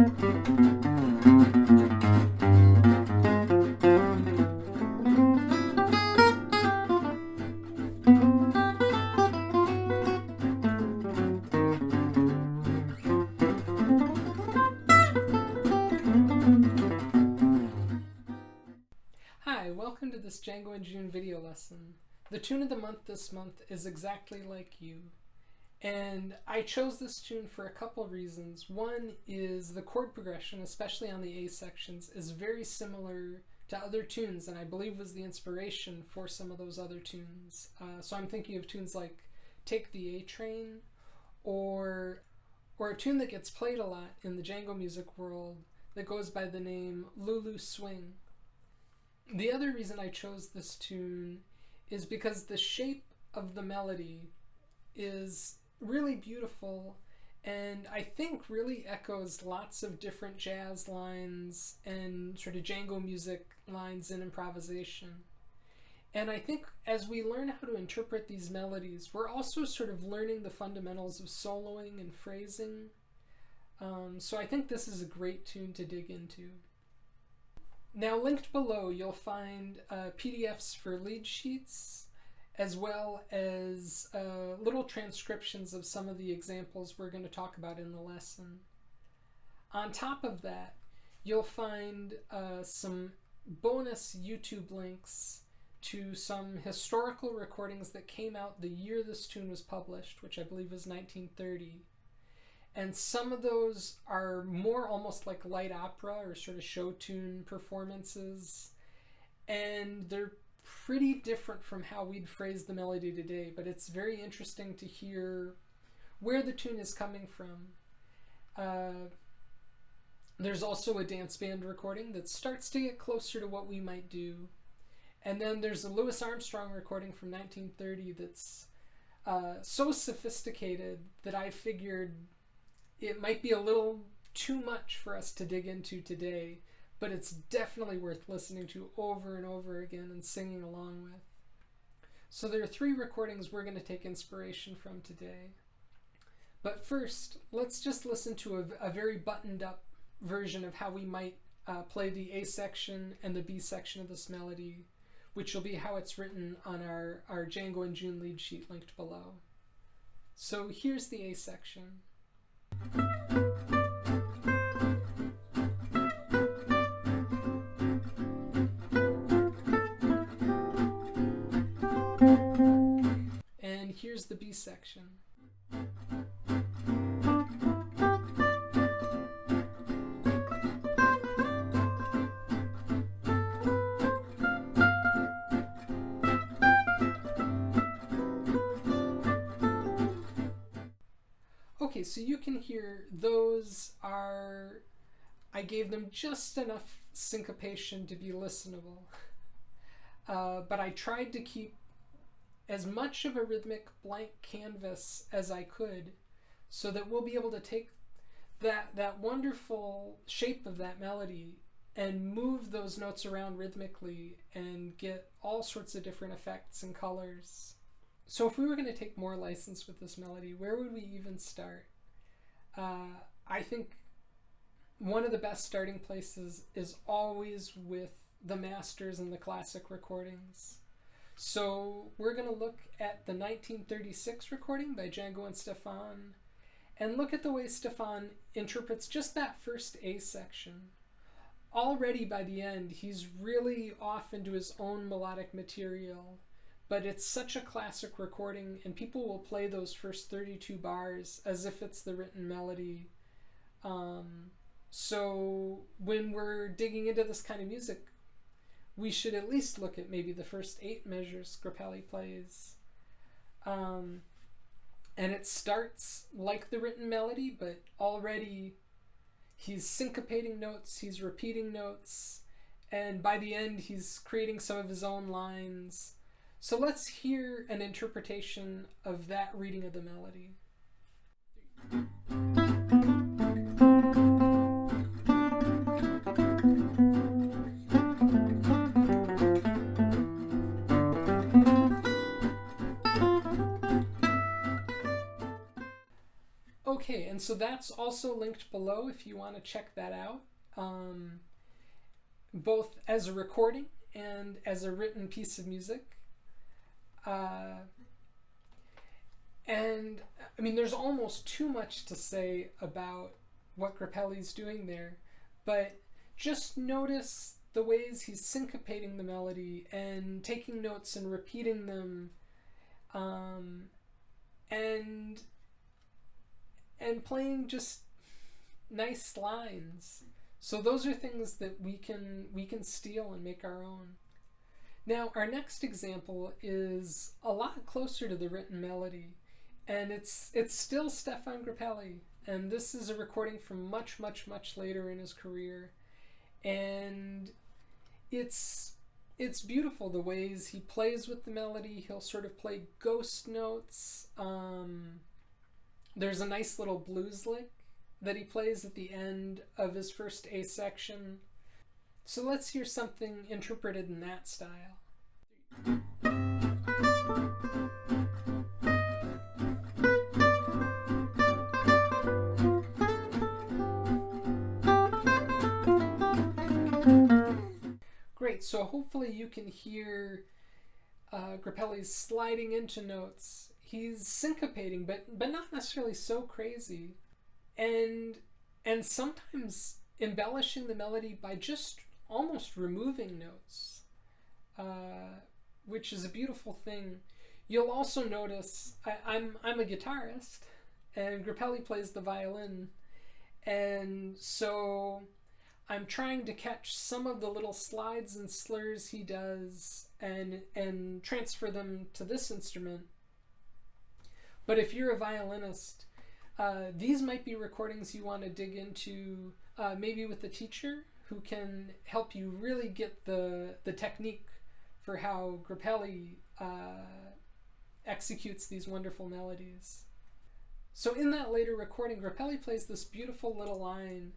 Hi, welcome to this Django in June video lesson. The tune of the month this month is Exactly Like You. And I chose this tune for a couple reasons. One is the chord progression, especially on the A sections, is very similar to other tunes, and I believe was the inspiration for some of those other tunes. So I'm thinking of tunes like Take the A Train, or a tune that gets played a lot in the Django music world that goes by the name Lulu Swing. The other reason I chose this tune is because the shape of the melody is really beautiful and I think really echoes lots of different jazz lines and sort of Django music lines in improvisation. And I think as we learn how to interpret these melodies, we're also sort of learning the fundamentals of soloing and phrasing. So I think this is a great tune to dig into. Now, linked below, you'll find PDFs for lead sheets, as well as little transcriptions of some of the examples we're going to talk about in the lesson. On top of that, you'll find some bonus YouTube links to some historical recordings that came out the year this tune was published, which I believe was 1930. And some of those are more almost like light opera or sort of show tune performances. And they're pretty different from how we'd phrase the melody today, but it's very interesting to hear where the tune is coming from. There's also a dance band recording that starts to get closer to what we might do. And then there's a Louis Armstrong recording from 1930 that's so sophisticated that I figured it might be a little too much for us to dig into today, but it's definitely worth listening to over and over again and singing along with. So there are 3 recordings we're going to take inspiration from today. But first, let's just listen to a very buttoned up version of how we might play the A section and the B section of this melody, which will be how it's written on our Django in June lead sheet linked below. So here's the A section. And here's the B section. Okay, so you can hear those are, I gave them just enough syncopation to be listenable. But I tried to keep as much of a rhythmic blank canvas as I could so that we'll be able to take that wonderful shape of that melody and move those notes around rhythmically and get all sorts of different effects and colors. So if we were going to take more license with this melody, where would we even start? I think one of the best starting places is always with the masters and the classic recordings. So we're going to look at the 1936 recording by Django and Stephane and look at the way Stephane interprets just that first A section. Already by the end, he's really off into his own melodic material. But it's such a classic recording, and people will play those first 32 bars as if it's the written melody. So when we're digging into this kind of music, we should at least look at maybe the first 8 measures Grappelli plays. And it starts like the written melody, but already he's syncopating notes, he's repeating notes, and by the end he's creating some of his own lines. So let's hear an interpretation of that reading of the melody. Okay, and so that's also linked below if you want to check that out, both as a recording and as a written piece of music. And I mean, there's almost too much to say about what Grappelli's doing there, but just notice the ways he's syncopating the melody and taking notes and repeating them, and playing just nice lines. So those are things that we can steal and make our own. Now, our next example is a lot closer to the written melody, and it's still Stephane Grappelli, and this is a recording from much later in his career, and it's beautiful the ways he plays with the melody. He'll sort of play ghost notes. There's a nice little blues lick that he plays at the end of his first A section. So let's hear something interpreted in that style. Great, so hopefully you can hear Grappelli's sliding into notes. He's syncopating, but not necessarily so crazy. And sometimes embellishing the melody by just almost removing notes, which is a beautiful thing. You'll also notice I'm a guitarist, and Grappelli plays the violin, and so I'm trying to catch some of the little slides and slurs he does and transfer them to this instrument. But if you're a violinist, these might be recordings you want to dig into, maybe with a teacher who can help you really get the technique for how Grappelli executes these wonderful melodies. So in that later recording, Grappelli plays this beautiful little line,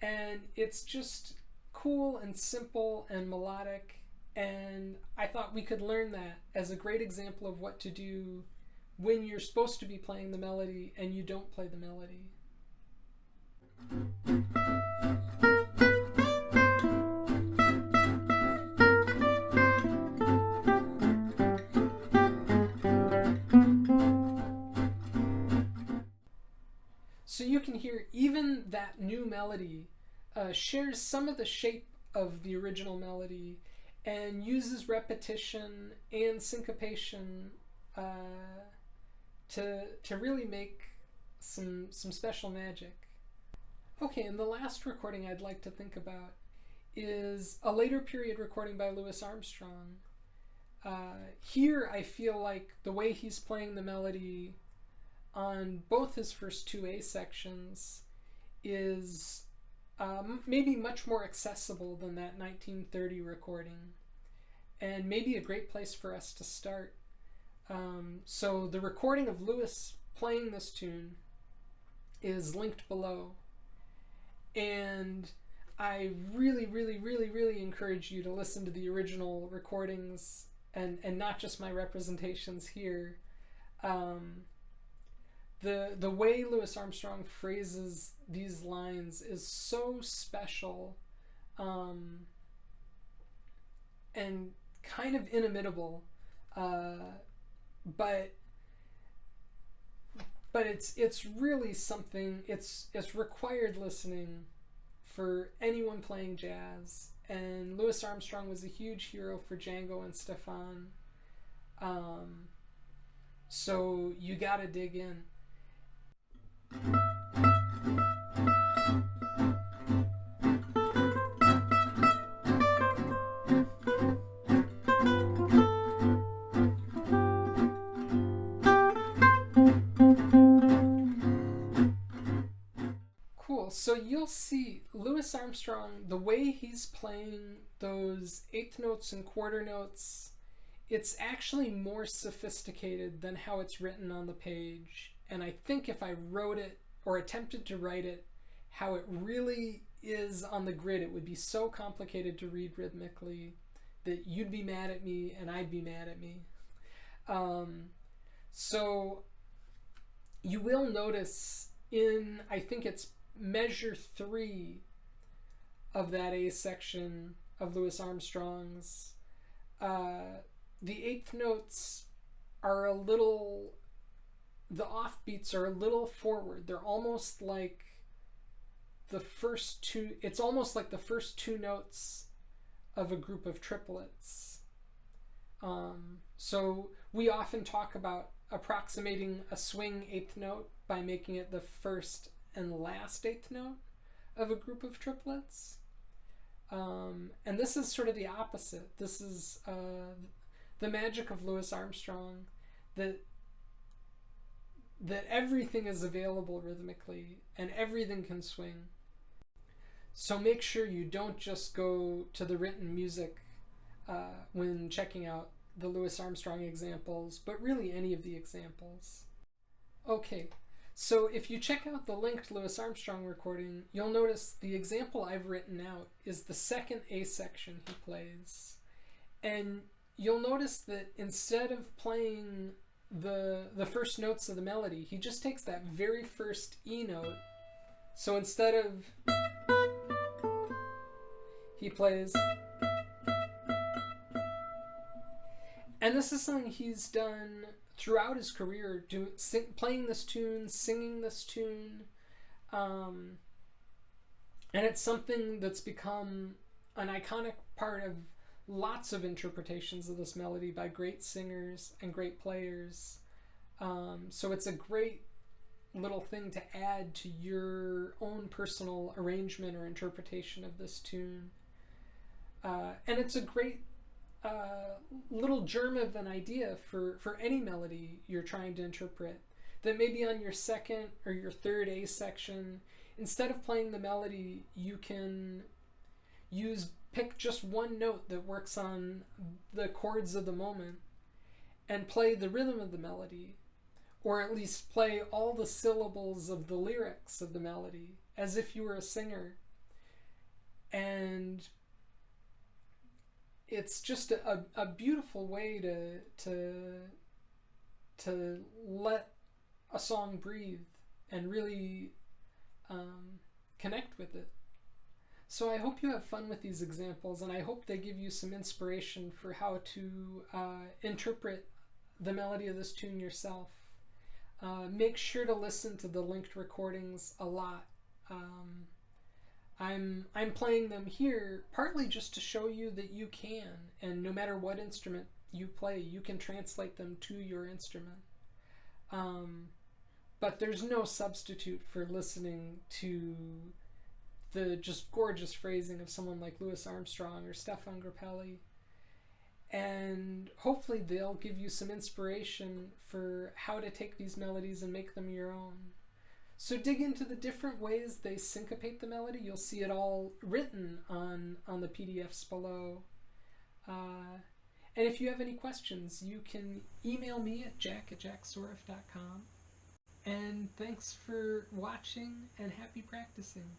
and it's just cool and simple and melodic, and I thought we could learn that as a great example of what to do when you're supposed to be playing the melody and you don't play the melody. So you can hear even that new melody shares some of the shape of the original melody and uses repetition and syncopation to really make some special magic. Okay, and the last recording I'd like to think about is a later period recording by Louis Armstrong. Here I feel like the way he's playing the melody on both his first two A sections is maybe much more accessible than that 1930 recording, and maybe a great place for us to start. So the recording of Louis playing this tune is linked below, and I really encourage you to listen to the original recordings and not just my representations here. The way Louis Armstrong phrases these lines is so special, and kind of inimitable, but it's really something. It's required listening for anyone playing jazz, and Louis Armstrong was a huge hero for Django and Stephane, so you gotta dig in. Cool, so you'll see Louis Armstrong, the way he's playing those eighth notes and quarter notes, it's actually more sophisticated than how it's written on the page. And I think if I wrote it or attempted to write it how it really is on the grid, it would be so complicated to read rhythmically that you'd be mad at me and I'd be mad at me. So you will notice in, I think it's measure 3 of that A section of Louis Armstrong's, the eighth notes are a little, the offbeats are a little forward. They're almost like the first two, it's almost like the first two notes of a group of triplets. So we often talk about approximating a swing eighth note by making it the first and last eighth note of a group of triplets. And this is sort of the opposite. This is the magic of Louis Armstrong, that everything is available rhythmically and everything can swing. So make sure you don't just go to the written music when checking out the Louis Armstrong examples, but really any of the examples. Okay, so if you check out the linked Louis Armstrong recording, you'll notice the example I've written out is the second A section he plays. And you'll notice that instead of playing the first notes of the melody, he just takes that very first E note. So instead of, he plays, and this is something he's done throughout his career, playing this tune, singing this tune, and it's something that's become an iconic part of lots of interpretations of this melody by great singers and great players. So it's a great little thing to add to your own personal arrangement or interpretation of this tune. And it's a great little germ of an idea for any melody you're trying to interpret, that maybe on your second or your third A section, instead of playing the melody, you can pick just one note that works on the chords of the moment and play the rhythm of the melody, or at least play all the syllables of the lyrics of the melody as if you were a singer. And it's just a beautiful way to let a song breathe and really connect with it. So I hope you have fun with these examples, and I hope they give you some inspiration for how to interpret the melody of this tune yourself. Make sure to listen to the linked recordings a lot. I'm playing them here partly just to show you that you can, and no matter what instrument you play, you can translate them to your instrument. But there's no substitute for listening to the just gorgeous phrasing of someone like Louis Armstrong or Stephane Grappelli. And hopefully they'll give you some inspiration for how to take these melodies and make them your own. So dig into the different ways they syncopate the melody. You'll see it all written on the PDFs below. And if you have any questions, you can email me at jack@jacksorif.com. And thanks for watching, and happy practicing.